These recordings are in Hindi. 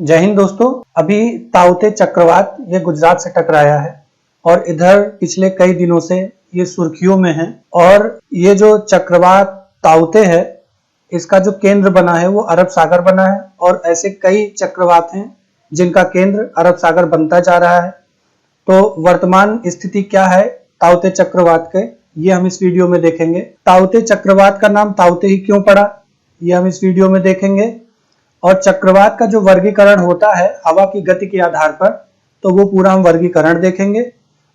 जय हिंद दोस्तों। अभी ताउते चक्रवात ये गुजरात से टकराया है और इधर पिछले कई दिनों से ये सुर्खियों में है। और ये जो चक्रवात ताउते है इसका जो केंद्र बना है वो अरब सागर बना है और ऐसे कई चक्रवात हैं जिनका केंद्र अरब सागर बनता जा रहा है। तो वर्तमान स्थिति क्या है ताउते चक्रवात के, ये हम इस वीडियो में देखेंगे। ताउते चक्रवात का नाम ताउते ही क्यों पड़ा, ये हम इस वीडियो में देखेंगे। और चक्रवात का जो वर्गीकरण होता है हवा की गति के आधार पर, तो वो पूरा हम वर्गीकरण देखेंगे।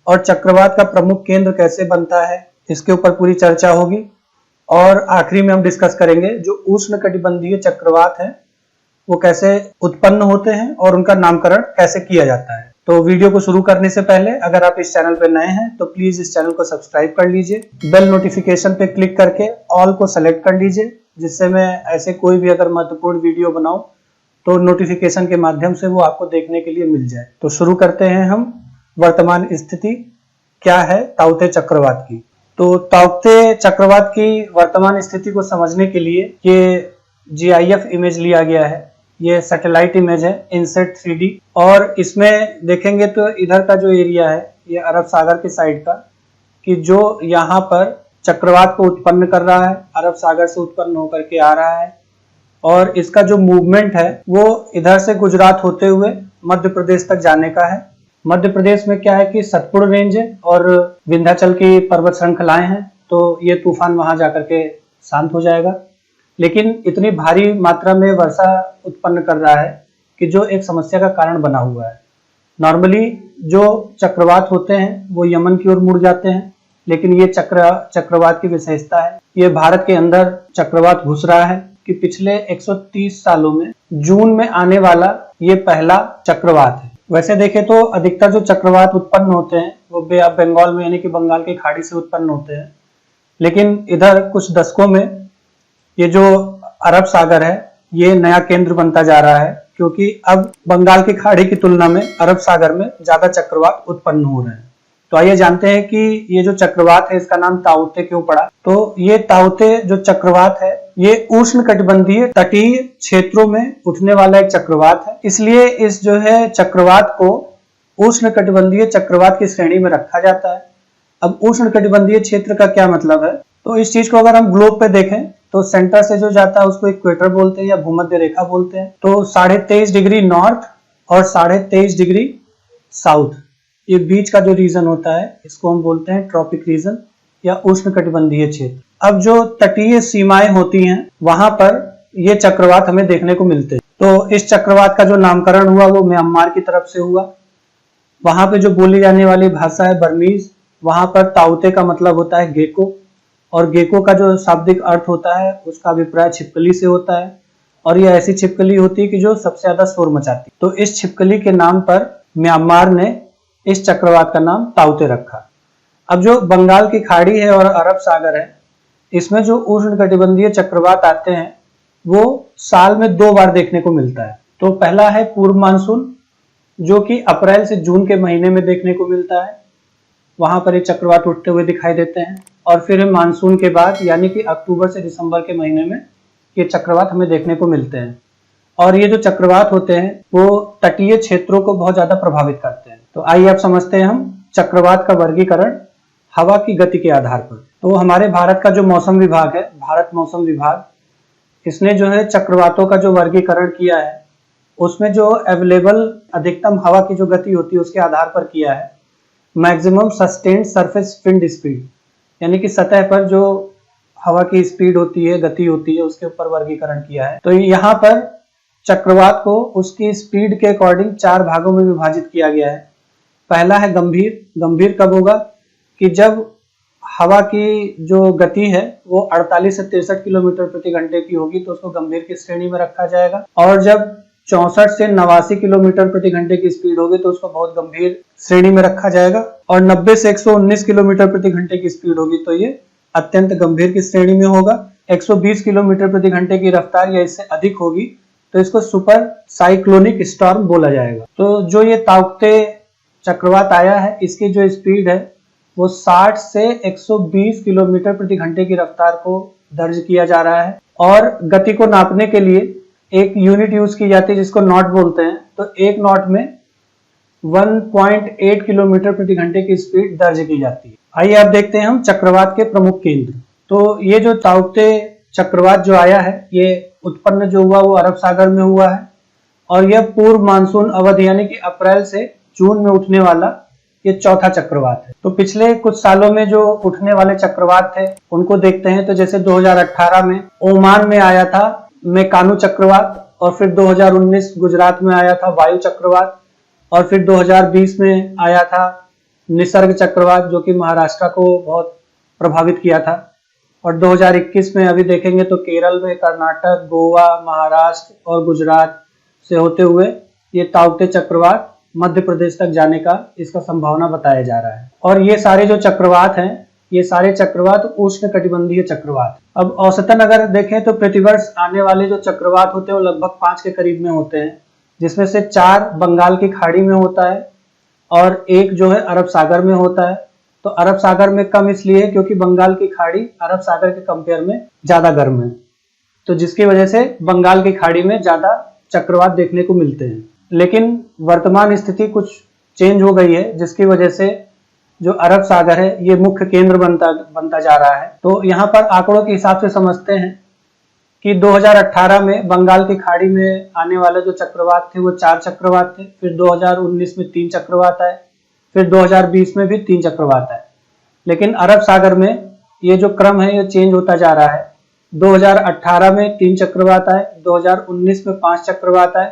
और चक्रवात का प्रमुख केंद्र कैसे बनता है इसके ऊपर पूरी चर्चा होगी। और आखिरी में हम डिस्कस करेंगे जो उष्णकटिबंधीय चक्रवात है वो कैसे उत्पन्न होते हैं और उनका नामकरण कैसे किया जाता है। तो वीडियो को शुरू करने से पहले अगर आप इस चैनल पर नए हैं तो प्लीज इस चैनल को सब्सक्राइब कर लीजिए, बेल नोटिफिकेशन पे क्लिक करके ऑल को सेलेक्ट कर लीजिए, जिससे मैं ऐसे कोई भी अगर महत्वपूर्ण वीडियो बनाऊं तो नोटिफिकेशन के माध्यम से वो आपको देखने के लिए मिल जाए। तो शुरू करते हैं हम वर्तमान स्थिति क्या है ताउते चक्रवात की। तो ताउते चक्रवात की वर्तमान स्थिति को समझने के लिए ये GIF इमेज लिया गया है, ये सैटेलाइट इमेज है इनसेट 3D। और इसमें देखेंगे तो इधर का जो एरिया है ये अरब सागर के साइड का, कि जो यहाँ पर चक्रवात को उत्पन्न कर रहा है अरब सागर से उत्पन्न होकर के आ रहा है। और इसका जो मूवमेंट है वो इधर से गुजरात होते हुए मध्य प्रदेश तक जाने का है। मध्य प्रदेश में क्या है कि सतपुड़ रेंज है और विंध्याचल की पर्वत श्रृंखलाएं हैं, तो ये तूफान वहां जाकर के शांत हो जाएगा। लेकिन इतनी भारी मात्रा में वर्षा उत्पन्न कर रहा है कि जो एक समस्या का कारण बना हुआ है। नॉर्मली जो चक्रवात होते हैं वो यमन की ओर मुड़ जाते हैं, लेकिन ये चक्रवात की विशेषता है ये भारत के अंदर चक्रवात घुस रहा है कि पिछले 130 सालों में जून में आने वाला ये पहला चक्रवात है। वैसे देखें तो अधिकतर जो चक्रवात उत्पन्न होते हैं वो बे ऑफ बंगाल में यानी कि बंगाल की खाड़ी से उत्पन्न होते हैं, लेकिन इधर कुछ दशकों में ये जो अरब सागर है ये नया केंद्र बनता जा रहा है, क्योंकि अब बंगाल की खाड़ी की तुलना में अरब सागर में ज्यादा चक्रवात उत्पन्न हो रहे हैं। तो आइए जानते हैं कि ये जो चक्रवात है इसका नाम ताउते क्यों पड़ा। तो ये ताउते जो चक्रवात है ये उष्णकटिबंधीय तटीय क्षेत्रों में उठने वाला एक चक्रवात है, इसलिए इस जो है चक्रवात को उष्णकटिबंधीय चक्रवात की श्रेणी में रखा जाता है। अब उष्णकटिबंधीय क्षेत्र का क्या मतलब है, तो इस चीज को अगर हम ग्लोब पे देखें तो सेंटर से जो जाता है उसको इक्वेटर बोलते हैं या भूमध्य रेखा बोलते हैं। तो 23.5 डिग्री नॉर्थ और 23.5 डिग्री साउथ, ये बीच का जो रीजन होता है इसको हम बोलते हैं ट्रॉपिक रीजन या उष्णकटिबंधीय क्षेत्र। अब जो तटीय सीमाएं होती हैं वहां पर ये चक्रवात हमें देखने को मिलते हैं। तो इस चक्रवात का जो नामकरण हुआ वो म्यांमार की तरफ से हुआ। वहां पे जो बोली जाने वाली भाषा है बर्मीज, वहां पर ताउते का मतलब होता है गेको, और गेको का जो शाब्दिक अर्थ होता है उसका अभिप्राय छिपकली से होता है। और ये ऐसी छिपकली होती है कि जो सबसे ज्यादा शोर मचाती है। तो इस छिपकली के नाम पर म्यांमार ने इस चक्रवात का नाम ताउते रखा। अब जो बंगाल की खाड़ी है और अरब सागर है इसमें जो उष्णकटिबंधीय चक्रवात आते हैं वो साल में 2 बार देखने को मिलता है। तो पहला है पूर्व मानसून जो कि अप्रैल से जून के महीने में देखने को मिलता है, वहां पर ये चक्रवात उठते हुए दिखाई देते हैं। और फिर मानसून के बाद यानी कि अक्टूबर से दिसंबर के महीने में ये चक्रवात हमें देखने को मिलते हैं। और ये जो चक्रवात होते हैं वो तटीय क्षेत्रों को बहुत ज्यादा प्रभावित करते हैं। तो आइए आप समझते हैं हम चक्रवात का वर्गीकरण हवा की गति के आधार पर। तो हमारे भारत का जो मौसम विभाग है, भारत मौसम विभाग, इसने जो है चक्रवातों का जो वर्गीकरण किया है उसमें जो अवेलेबल अधिकतम हवा की जो गति होती है उसके आधार पर किया है maximum sustained surface wind speed, यानी कि सतह पर जो हवा की स्पीड होती है, गति होती है, उसके ऊपर वर्गीकरण किया है। तो यहाँ पर चक्रवात को उसकी स्पीड के अकॉर्डिंग 4 भागों में विभाजित किया गया है। पहला है गंभीर। गंभीर कब होगा कि जब हवा की जो गति है वो 48 से 63 किलोमीटर प्रति घंटे की होगी तो उसको गंभीर की श्रेणी में रखा जाएगा। और जब 64 से 89 किलोमीटर प्रति घंटे की स्पीड होगी तो उसको बहुत गंभीर श्रेणी में रखा जाएगा। और 90 से 119 किलोमीटर प्रति घंटे की स्पीड होगी तो ये अत्यंत गंभीर की श्रेणी में होगा। 120 किलोमीटर प्रति घंटे की रफ्तार या इससे अधिक होगी तो इसको सुपर साइक्लोनिक स्टॉर्म बोला जाएगा। तो जो ये ताउते चक्रवात आया है इसकी जो स्पीड है वो 60 से 120 किलोमीटर प्रति घंटे की रफ्तार को दर्ज किया जा रहा है। और गति को नापने के लिए एक यूनिट यूज की जाती है जिसको नॉट बोलते हैं। तो एक नॉट में 1.8 किलोमीटर प्रति घंटे की स्पीड दर्ज की जाती है। आइए अब देखते हैं हम चक्रवात के प्रमुख केंद्र। तो ये जो ताउते चक्रवात जो आया है, ये उत्पन्न जो हुआ वो अरब सागर में हुआ है और यह पूर्व मानसून अवधि यानी कि अप्रैल से जून में उठने वाला ये चौथा चक्रवात है। तो पिछले कुछ सालों में जो उठने वाले चक्रवात थे उनको देखते हैं। तो जैसे 2018 में ओमान में आया था मेकानू चक्रवात, और फिर 2019 गुजरात में आया था वायु चक्रवात, और फिर 2020 में आया था निसर्ग चक्रवात जो कि महाराष्ट्र को बहुत प्रभावित किया था। और 2021 में अभी देखेंगे तो केरल में, कर्नाटक, गोवा, महाराष्ट्र और गुजरात से होते हुए ये ताउते चक्रवात मध्य प्रदेश तक जाने का इसका संभावना बताया जा रहा है। और ये सारे जो चक्रवात हैं, ये सारे चक्रवात उष्ण कटिबंधीय चक्रवात। अब औसतन अगर देखें तो प्रतिवर्ष आने वाले जो चक्रवात होते हैं वो लगभग 5 के करीब में होते हैं, जिसमें से 4 बंगाल की खाड़ी में होता है और एक जो है अरब सागर में होता है। तो अरब सागर में कम इसलिए क्योंकि बंगाल की खाड़ी अरब सागर के कंपेयर में ज्यादा गर्म है, तो जिसकी वजह से बंगाल की खाड़ी में ज्यादा चक्रवात देखने को मिलते हैं। लेकिन वर्तमान स्थिति कुछ चेंज हो गई है, जिसकी वजह से जो अरब सागर है ये मुख्य केंद्र बनता जा रहा है। तो यहाँ पर आंकड़ों के हिसाब से समझते हैं कि 2018 में बंगाल की खाड़ी में आने वाले जो चक्रवात थे वो 4 चक्रवात थे, फिर 2019 में 3 चक्रवात आए, फिर 2020 में भी 3 चक्रवात आए। लेकिन अरब सागर में ये जो क्रम है ये चेंज होता जा रहा है। 2018 में 3 चक्रवात आए, 2019 में 5 चक्रवात आए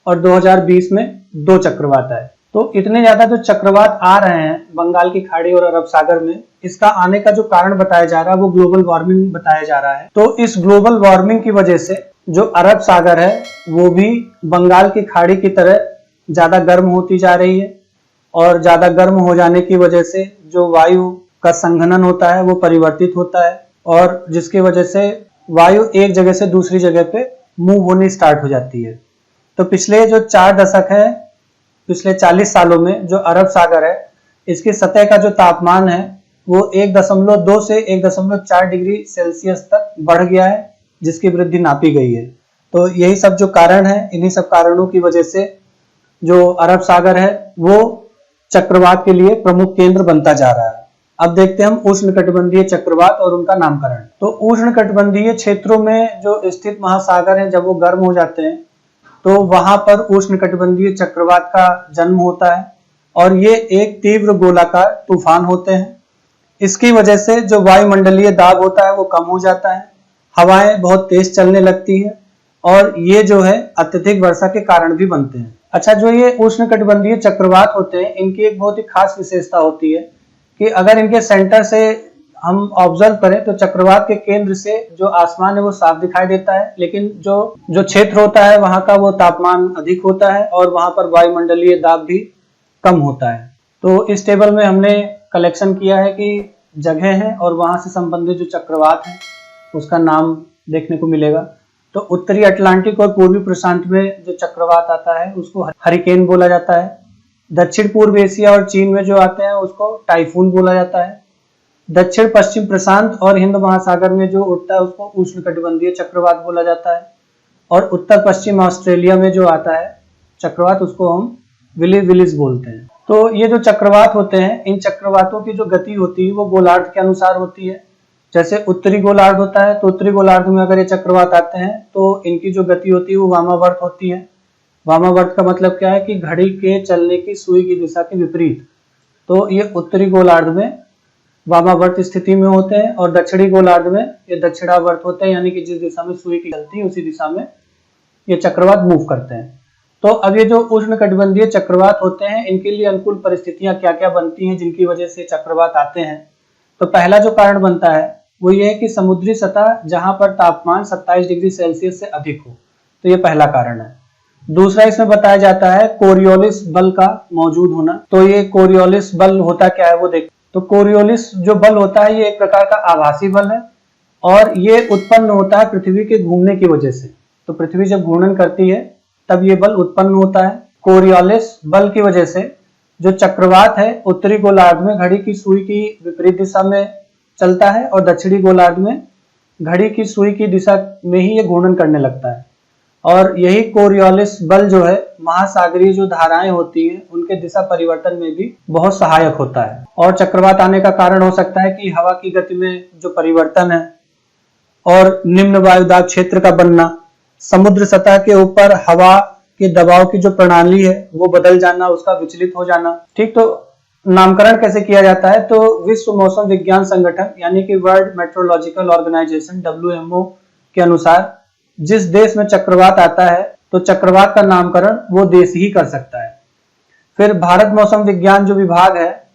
और 2020 में 2 चक्रवात आए। तो इतने ज्यादा जो चक्रवात आ रहे हैं बंगाल की खाड़ी और अरब सागर में, इसका आने का जो कारण बताया जा रहा है वो ग्लोबल वार्मिंग बताया जा रहा है। तो इस ग्लोबल वार्मिंग की वजह से जो अरब सागर है वो भी बंगाल की खाड़ी की तरह ज्यादा गर्म होती जा रही है, और ज्यादा गर्म हो जाने की वजह से जो वायु का संघनन होता है वो परिवर्तित होता है, और जिसकी वजह से वायु एक जगह से दूसरी जगह पे मूव होनी स्टार्ट हो जाती है। तो पिछले जो 4 दशक है, पिछले 40 सालों में जो अरब सागर है इसकी सतह का जो तापमान है वो 1.2 से 1.4 डिग्री सेल्सियस तक बढ़ गया है, जिसकी वृद्धि नापी गई है। तो यही सब जो कारण है, इन्हीं सब कारणों की वजह से जो अरब सागर है वो चक्रवात के लिए प्रमुख केंद्र बनता जा रहा है। अब देखते हैं हम उष्णकटिबंधीय चक्रवात और उनका नामकरण। तो उष्णकटिबंधीय क्षेत्रों में जो स्थित महासागर हैं, जब वो गर्म हो जाते हैं तो वहां पर उष्णकटिबंधीय चक्रवात का जन्म होता है, और ये एक तीव्र गोलाकार तूफान होते हैं। इसकी वजह से जो वायुमंडलीय दाब होता है वो कम हो जाता है, हवाएं बहुत तेज चलने लगती है, और ये जो है अत्यधिक वर्षा के कारण भी बनते हैं। अच्छा, जो ये उष्णकटिबंधीय चक्रवात होते हैं इनकी एक बहुत ही खास विशेषता होती है कि अगर इनके सेंटर से हम ऑब्जर्व करें तो चक्रवात के केंद्र से जो आसमान है वो साफ दिखाई देता है, लेकिन जो क्षेत्र होता है वहां का वो तापमान अधिक होता है और वहां पर वायुमंडलीय दाब भी कम होता है। तो इस टेबल में हमने कलेक्शन किया है कि जगह है और वहां से संबंधित जो चक्रवात है उसका नाम देखने को मिलेगा। तो उत्तरी अटलांटिक और पूर्वी प्रशांत में जो चक्रवात आता है उसको हरिकेन बोला जाता है। दक्षिण पूर्व एशिया और चीन में जो आते हैं उसको टाइफून बोला जाता है। दक्षिण पश्चिम प्रशांत और हिंद महासागर में जो उठता है उसको उष्णकटिबंधीय चक्रवात बोला जाता है। और उत्तर पश्चिम ऑस्ट्रेलिया में जो आता है चक्रवात उसको हम विलिस बोलते हैं। तो ये जो चक्रवात होते हैं, इन चक्रवातों की जो गति होती है वो गोलार्ध के अनुसार होती है। जैसे उत्तरी गोलार्ध होता है तो उत्तरी गोलार्ध में अगर ये चक्रवात आते हैं तो इनकी जो गति होती है वो वामावर्त होती है। वामावर्त का मतलब क्या है कि घड़ी के चलने की सुई की दिशा के विपरीत। तो ये उत्तरी गोलार्ध में वामावर्त स्थिति में होते हैं, और दक्षिणी गोलार्ध में ये दक्षिणावर्त होते हैं, यानी कि जिस दिशा में सुई की चलती है उसी दिशा में ये चक्रवात मूव करते हैं। तो अब ये जो उष्णकटिबंधीय चक्रवात होते हैं इनके लिए अनुकूल परिस्थितियां क्या क्या बनती हैं जिनकी वजह से चक्रवात आते हैं। तो पहला जो कारण बनता है वो ये है कि समुद्री सतह जहां पर तापमान 27 डिग्री सेल्सियस से अधिक हो, तो ये पहला कारण है। दूसरा इसमें बताया जाता है कोरियोलिस बल का मौजूद होना। तो ये कोरियोलिस बल होता क्या है वो देख। तो कोरियोलिस जो बल होता है ये एक प्रकार का आभासी बल है, और ये उत्पन्न होता है पृथ्वी के घूमने की वजह से। तो पृथ्वी जब घूर्णन करती है तब ये बल उत्पन्न होता है। कोरियोलिस बल की वजह से जो चक्रवात है उत्तरी गोलार्ध में घड़ी की सुई की विपरीत दिशा में चलता है, और दक्षिणी गोलार्ध में घड़ी की सुई की दिशा में ही ये घूर्णन करने लगता है। और यही कोरियोलिस बल जो है महासागरीय जो धाराएं होती हैं उनके दिशा परिवर्तन में भी बहुत सहायक होता है। और चक्रवात आने का कारण हो सकता है कि हवा की गति में जो परिवर्तन है और निम्न वायुदाब क्षेत्र का बनना, समुद्र सतह के ऊपर हवा के दबाव की जो प्रणाली है वो बदल जाना, उसका विचलित हो जाना। ठीक, तो नामकरण कैसे किया जाता है? तो विश्व मौसम विज्ञान संगठन यानी कि वर्ल्ड मेट्रोलॉजिकल ऑर्गेनाइजेशन WMO के अनुसार जिस देश में चक्रवात आता है तो चक्रवात का नामकरण वो देश ही कर सकता है। फिर भारत मौसम विज्ञान जो विभाग है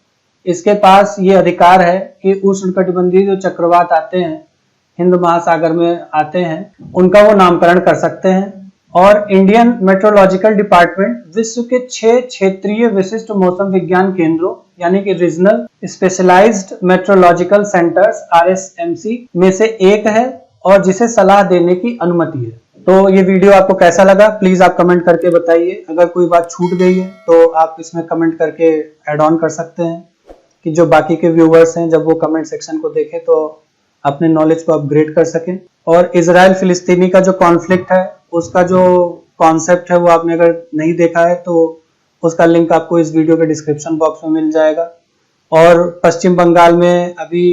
इसके पास ये अधिकार है कि उष्णकटिबंधीय जो चक्रवात आते हैं, हिंद महासागर में आते हैं, उनका वो नामकरण कर सकते हैं। और इंडियन मेट्रोलॉजिकल डिपार्टमेंट विश्व के 6 क्षेत्रीय विशिष्ट मौसम विज्ञान केंद्रों यानी कि regional specialised meteorological centres RSMC में से एक है और जिसे सलाह देने की अनुमति है। तो ये वीडियो आपको कैसा लगा प्लीज आप कमेंट करके बताइए। अगर कोई बात छूट गई है तो आप इसमें कमेंट करके ऐड ऑन कर सकते हैं कि जो बाकी के व्यूअर्स हैं जब वो कमेंट सेक्शन को देखें तो अपने नॉलेज को अपग्रेड कर सकें। और इजराइल फिलिस्तीनी का जो कॉन्फ्लिक्ट है उसका जो कॉन्सेप्ट है वो आपने अगर नहीं देखा है तो उसका लिंक आपको इस वीडियो के डिस्क्रिप्शन बॉक्स में मिल जाएगा। और पश्चिम बंगाल में अभी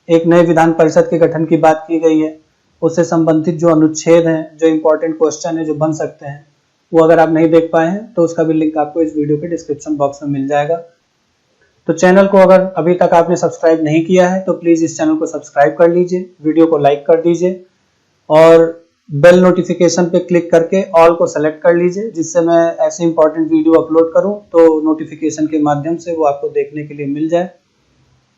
एक नए विधान परिषद के गठन की बात की गई है, उससे संबंधित जो अनुच्छेद हैं, जो इंपॉर्टेंट क्वेश्चन है जो बन सकते हैं, वो अगर आप नहीं देख पाए हैं तो उसका भी लिंक आपको इस वीडियो के डिस्क्रिप्शन बॉक्स में मिल जाएगा। तो चैनल को अगर अभी तक आपने सब्सक्राइब नहीं किया है तो प्लीज इस चैनल को सब्सक्राइब कर लीजिए, वीडियो को लाइक कर दीजिए और बेल नोटिफिकेशन पे क्लिक करके ऑल को सेलेक्ट कर लीजिए, जिससे मैं ऐसे इंपॉर्टेंट वीडियो अपलोड करूं तो नोटिफिकेशन के माध्यम से वो आपको देखने के लिए मिल जाए।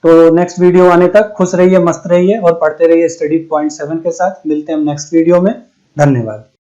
तो नेक्स्ट वीडियो आने तक खुश रहिए, मस्त रहिए और पढ़ते रहिए स्टडी पॉइंट 7 के साथ। मिलते हैं हम नेक्स्ट वीडियो में। धन्यवाद।